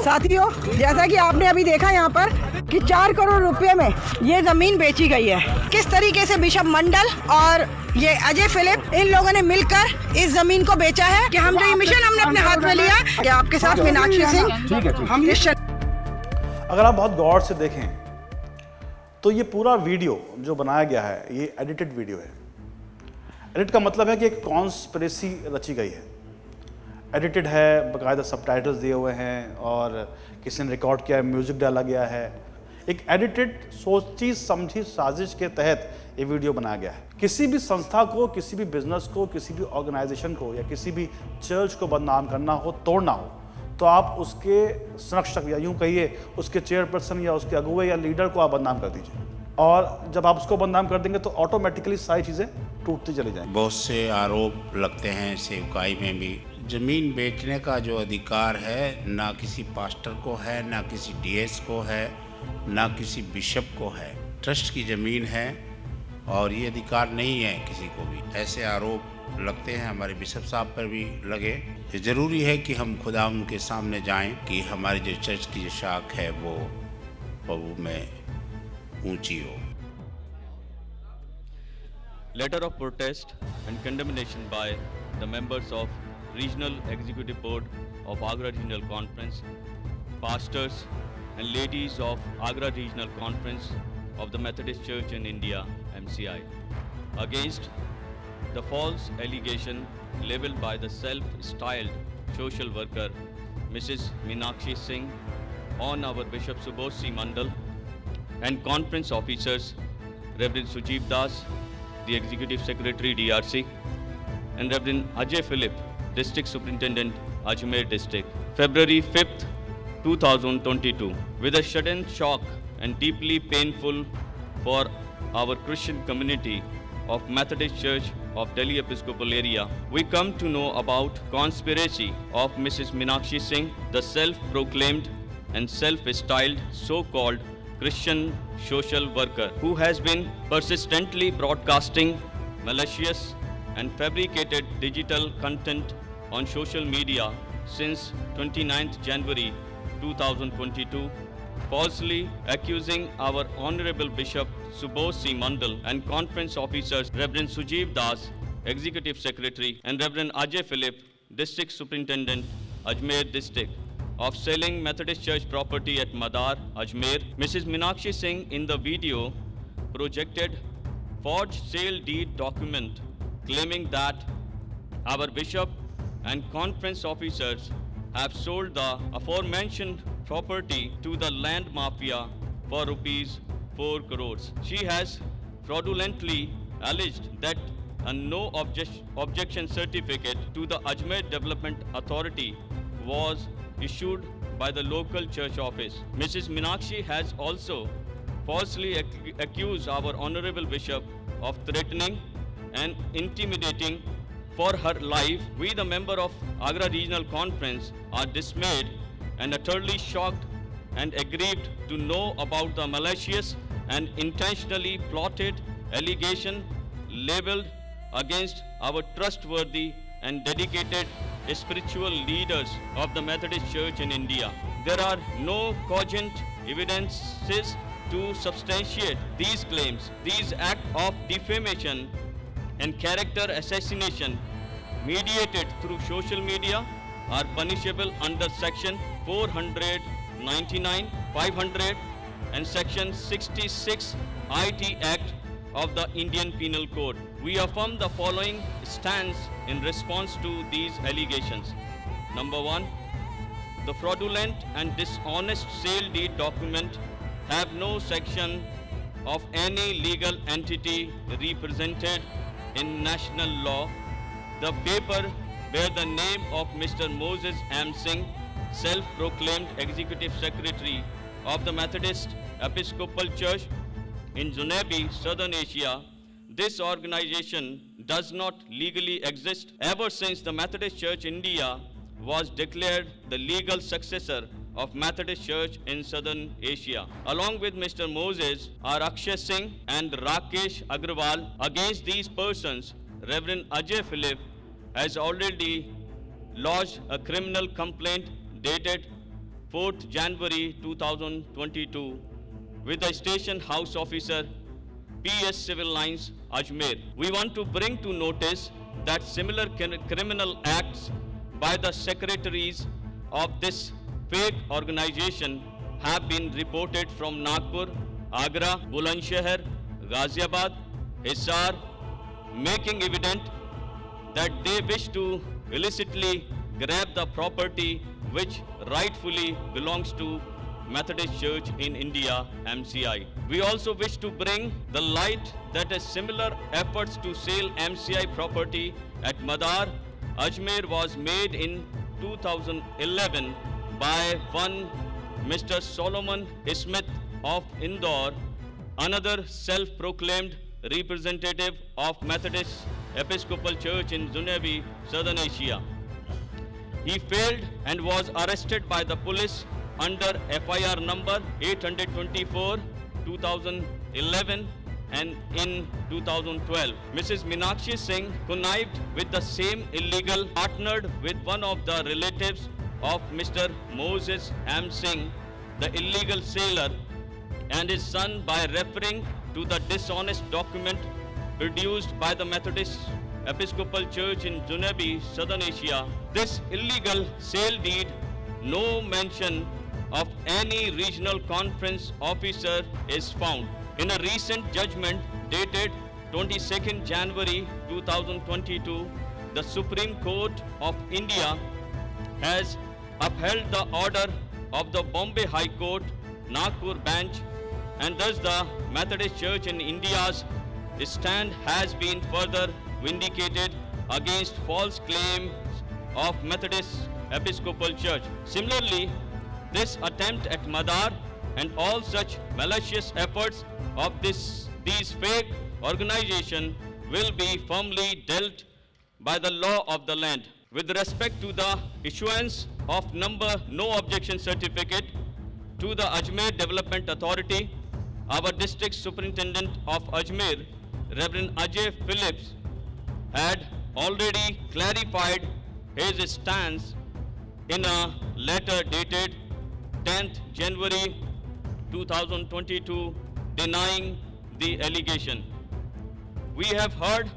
साथियों, जैसा कि आपने अभी देखा यहाँ पर कि 4 करोड़ रुपए में ये जमीन बेची गई है। किस तरीके से बिशप मंडल और ये अजय फिलिप इन लोगों ने मिलकर इस जमीन को बेचा है कि हम जो ये मिशन हमने अपने हाथ में लिया कि आपके साथ मीनाक्षी सिंह हम ये अगर आप बहुत गौर से देखें तो ये पूरा वीडियो जो बनाया गया है ये एडिटेड वीडियो है। एडिट का मतलब है कि एक कॉन्स्पिरेसी रची गई है, एडिटेड है, बाकायदा सबटाइटल्स दिए हुए हैं और किसी ने रिकॉर्ड किया है, म्यूजिक डाला गया है। एक एडिटेड सोची समझी साजिश के तहत ये वीडियो बनाया गया है। किसी भी संस्था को, किसी भी बिजनेस को, किसी भी ऑर्गेनाइजेशन को या किसी भी चर्च को बदनाम करना हो, तोड़ना हो, तो आप उसके संरक्षक या यूं कहिए उसके चेयरपर्सन या उसके अगुवे या लीडर को आप बदनाम कर दीजिए, और जब आप उसको बदनाम कर देंगे तो ऑटोमेटिकली सारी चीज़ें टूटती चली जाएंगी। बहुत से आरोप लगते हैं सेवकाई में भी। ज़मीन बेचने का जो अधिकार है ना किसी पास्टर को है, ना किसी डीएस को है, ना किसी बिशप को है। ट्रस्ट की ज़मीन है और ये अधिकार नहीं है किसी को भी। ऐसे आरोप लगते हैं, हमारे बिशप साहब पर भी लगे। ये ज़रूरी है कि हम खुदा उनके सामने जाएं कि हमारी जो चर्च की जो शाख है वो प्रभु में ऊंची हो। Letter of protest and condemnation by the members of Regional Executive Board of Agra Regional Conference, pastors and ladies of Agra Regional Conference of the Methodist Church in India, MCI, against the false allegation leveled by the self-styled social worker Mrs. Meenakshi Singh on our Bishop Subodh C. Mandal and conference officers Reverend Sujeev Das, the Executive Secretary DRC, and Reverend Ajay Philip, District Superintendent, Ajmer District, February 5th, 2022. With a sudden shock and deeply painful for our Christian community of Methodist Church of Delhi Episcopal area, we come to know about conspiracy of Mrs. Meenakshi Singh, the self-proclaimed and self-styled so-called Christian social worker, who has been persistently broadcasting malicious and fabricated digital content on social media since 29th January 2022, falsely accusing our Honorable Bishop Subodh C. Mandal and conference officers Reverend Sujeev Das, Executive Secretary, and Reverend Ajay Philip, District Superintendent, Ajmer District, of selling Methodist Church property at Madar, Ajmer. Mrs. Meenakshi Singh in the video projected forged sale deed document claiming that our bishop and conference officers have sold the aforementioned property to the land mafia for rupees 4 crores. She has fraudulently alleged that a no objection certificate to the Ajmer Development Authority was issued by the local church office. Mrs. Meenakshi has also falsely accused our Honorable Bishop of threatening and intimidating for her life. We, the member of Agra Regional Conference, are dismayed and utterly shocked and aggrieved to know about the malicious and intentionally plotted allegation leveled against our trustworthy and dedicated spiritual leaders of the Methodist Church in India. There are no cogent evidences to substantiate these claims. These acts of defamation and character assassination mediated through social media are punishable under Section 499, 500 and Section 66 IT Act of the Indian Penal Code. We affirm the following stance in response to these allegations. Number one, the fraudulent and dishonest sale deed document have no section of any legal entity represented in national law. The paper bear the name of Mr. Moses M. Singh, self-proclaimed Executive Secretary of the Methodist Episcopal Church in Zunebi, Southern Asia. This organization does not legally exist. Ever since the Methodist Church India was declared the legal successor of Methodist Church in Southern Asia. Along with Mr. Moses are Akshay Singh and Rakesh Agrawal. Against these persons, Reverend Ajay Philip has already lodged a criminal complaint dated 4th January 2022 with the Station House Officer PS Civil Lines, Ajmer. We want to bring to notice that similar criminal acts by the secretaries of this fake organization have been reported from Nagpur, Agra, Bulandshahr, Ghaziabad, Hisar, making evident that they wish to illicitly grab the property which rightfully belongs to Methodist Church in India, MCI. We also wish to bring the light that a similar efforts to sell MCI property at Madar, Ajmer was made in 2011 by one Mr. Solomon Smith of Indore, another self-proclaimed representative of Methodist Episcopal Church in Zunevi, Southern Asia. He failed and was arrested by the police under FIR number 824 2011 and in 2012. Mrs. Meenakshi Singh connived with the same illegal, partnered with one of the relatives of Mr. Moses M. Singh, the illegal sailor, and his son by referring to the dishonest document produced by the Methodist Episcopal Church in Zunebi, Southern Asia. This illegal sale deed, no mention of any regional conference officer is found. In a recent judgment dated 22nd January 2022, the Supreme Court of India has upheld the order of the Bombay High Court, Nagpur bench, and thus the Methodist Church in India's stand has been further vindicated against false claims of Methodist Episcopal Church. Similarly, this attempt at Madar and all such malicious efforts of these fake organizations will be firmly dealt by the law of the land. With respect to the issuance of number no objection certificate to the Ajmer Development Authority, our district superintendent of Ajmer, Reverend Ajay Phillips, had already clarified his stance in a letter dated 10th January 2022 denying the allegation. We have heard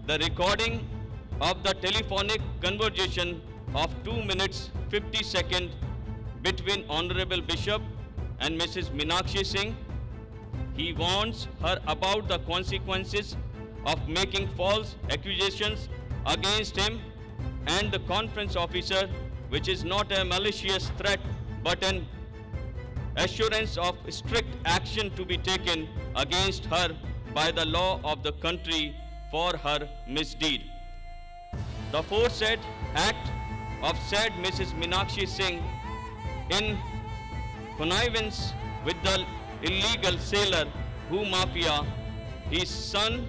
the recording of the telephonic conversation of 2 minutes 50 seconds between Honorable Bishop and Mrs. Meenakshi Singh. He warns her about the consequences of making false accusations against him and the conference officer, which is not a malicious threat but an assurance of strict action to be taken against her by the law of the country for her misdeed. The aforesaid act of said Mrs. Meenakshi Singh in connivance with the illegal sailor who mafia, his son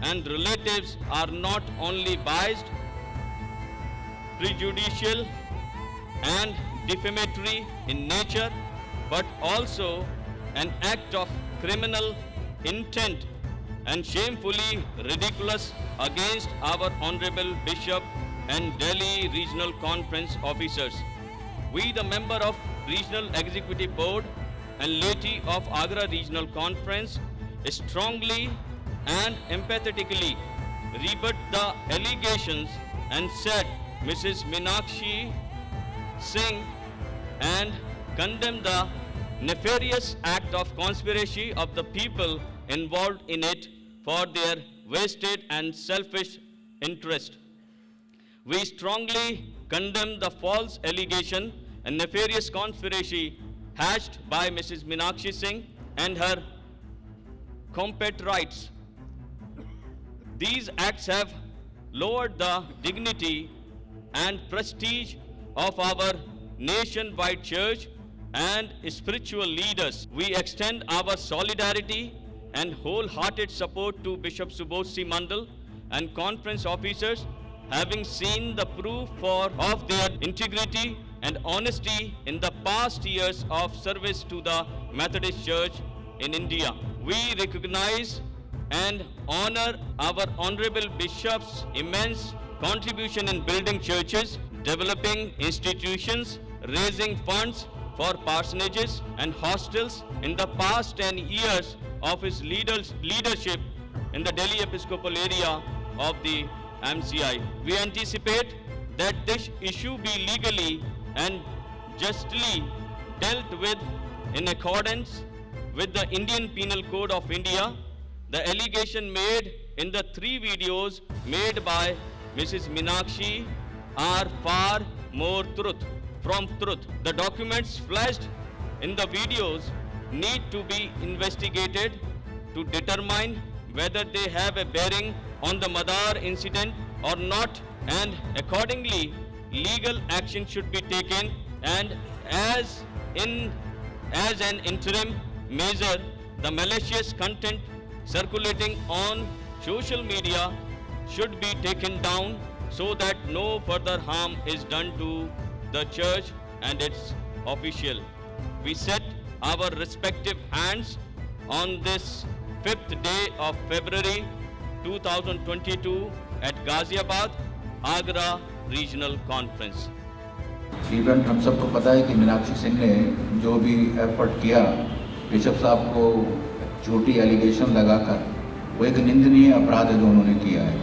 and relatives are not only biased, prejudicial and defamatory in nature, but also an act of criminal intent and shamefully ridiculous against our Honorable Bishop and Delhi Regional Conference officers. We, the member of Regional Executive Board and laity of Agra Regional Conference, strongly and empathetically rebut the allegations and said Mrs. Meenakshi Singh and condemn the nefarious act of conspiracy of the people involved in it for their wasted and selfish interest. We strongly condemn the false allegation and nefarious conspiracy hatched by Mrs. Meenakshi Singh and her compatriots. These acts have lowered the dignity and prestige of our nationwide church and spiritual leaders. We extend our solidarity and wholehearted support to Bishop Subodh C. Mandal and conference officers, having seen the proof of their integrity and honesty in the past years of service to the Methodist Church in India. We recognize and honor our Honorable Bishop's immense contribution in building churches, developing institutions, raising funds for parsonages and hostels in the past 10 years of his leadership in the Delhi Episcopal area of the MCI. We anticipate that this issue be legally and justly dealt with in accordance with the Indian Penal Code of India. The allegation made in the 3 videos made by Mrs. Meenakshi are far more from truth. The documents flashed in the videos need to be investigated to determine whether they have a bearing on the Madar incident or not, and accordingly legal action should be taken, and as an interim measure, the malicious content circulating on social media should be taken down so that no further harm is done to the church and its official. We set our respective hands on this 5th day of February 2022 at Ghaziabad, Agra Regional Conference. Even हम सबको पता है कि मीनाक्षी सिंह ने जो भी effort किया bishop साहब को झूठी एलिगेशन लगाकर, वो एक निंदनीय अपराध है जो उन्होंने किया है।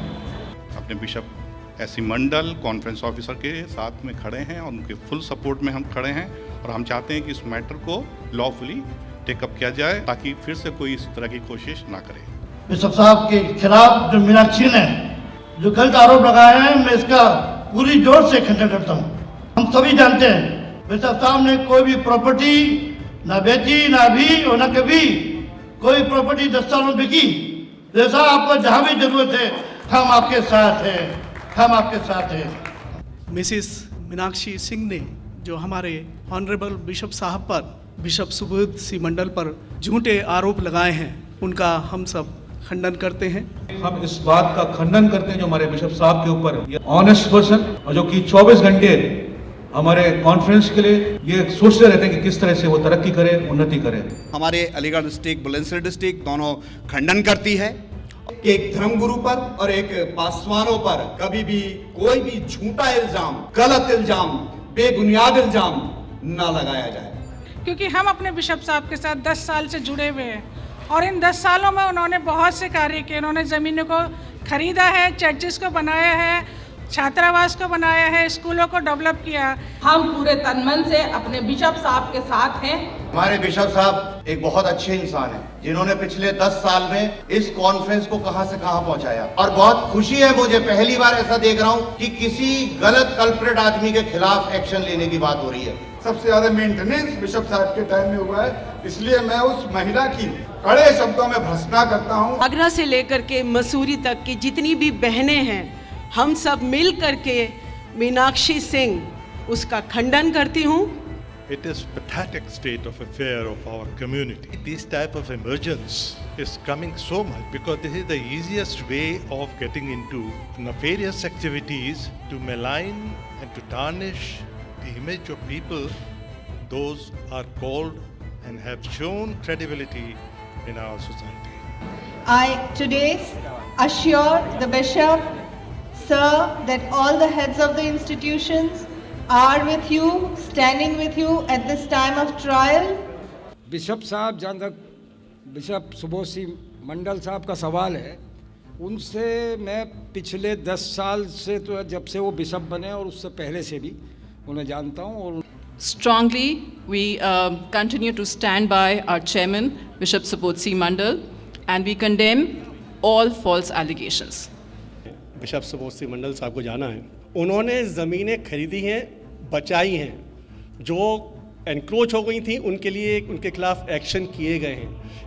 अपने बिशप ऐसी मंडल कॉन्फ्रेंस ऑफिसर के साथ में खड़े हैं और उनके फुल सपोर्ट में हम खड़े हैं, और हम चाहते हैं कि इस मैटर को लॉफुली टेकअप किया जाए ताकि फिर से कोई इस तरह की कोशिश ना करे। बिशप साहब के खिलाफ जो मीनाक्षी ने जो गलत आरोप लगाए हैं, मैं इसका पूरी जोर से खंडन करता हूँ। हम सभी जानते हैं बिशप साहब ने कोई भी प्रॉपर्टी ना बेची, ना भी और ना कभी कोई प्रॉपर्टी 10 सालों में बिकी। जैसा आपको जहाँ भी जरूरत है हम आपके साथ हैं, हम आपके साथ हैं। मिसिस मीनाक्षी सिंह ने जो हमारे ऑनरेबल बिशप साहब पर, बिशप सुबोध सी मंडल पर झूठे आरोप लगाए हैं, उनका हम सब खंडन करते हैं। हम इस बात का खंडन करते हैं जो हमारे बिशप साहब के ऊपर ऑनेस्ट पर्सन, और जो कि 24 घंटे हमारे कॉन्फ्रेंस के लिए ये सोचते रहते हैं कि किस तरह से वो तरक्की करे, उन्नति करे। हमारे अलीगढ़ डिस्ट्रिक्ट, बुलंदशहर डिस्ट्रिक्ट दोनों खंडन करती है कि एक धर्मगुरु पर और एक पासवानों पर कभी भी कोई भी झूठा इल्जाम, गलत इल्जाम, बेबुनियाद इल्जाम न लगाया जाए। क्योंकि हम अपने बिशप साहब के साथ 10 साल से जुड़े हुए हैं और इन 10 सालों में उन्होंने बहुत से कार्य किए। उन्होंने ज़मीनों को खरीदा है, चर्चेस को बनाया है, छात्रावास को बनाया है, स्कूलों को डेवलप किया। हम पूरे तन मन से अपने बिशप साहब के साथ हैं। हमारे बिशप साहब एक बहुत अच्छे इंसान हैं जिन्होंने पिछले 10 साल में इस कॉन्फ्रेंस को कहां से कहां पहुंचाया, और बहुत खुशी है मुझे, पहली बार ऐसा देख रहा हूं कि किसी गलत कल्प्रेट आदमी के खिलाफ एक्शन लेने की बात हो रही है। सबसे ज्यादा मेंटेनेंस बिशप साहब के टाइम में हुआ है, इसलिए मैं उस महिला की कड़े शब्दों में भर्त्सना करता हूं। आगरा से लेकर के मसूरी तक की जितनी भी बहनें हैं, हम सब मिल करके मीनाक्षी सिंह उसका खंडन करती हूँ। It is pathetic state of affair of our community. This type of emergence is coming so much because this is the easiest way of getting into nefarious activities to malign and to tarnish the image of people. Those are called and have shown credibility in our society. I today assure the Bishop, Sir, that all the heads of the institutions are with you, standing with you at this time of trial. Bishop साहब, जहाँ तक bishop Subodh C Mandal साहब का सवाल है, उनसे मैं पिछले 10 साल से, तो जब से वो बिशप बने और उससे पहले से भी उन्हें जानता हूँ। और Strongly we continue to stand by our chairman, Bishop Subodh C. Mandal, and we condemn all false allegations. Bishop Subodh C Mandal साहब को जाना है, उन्होंने ज़मीनें खरीदी हैं, बचाई हैं, जो एनक्रोच हो गई थी उनके लिए उनके खिलाफ एक्शन किए गए हैं।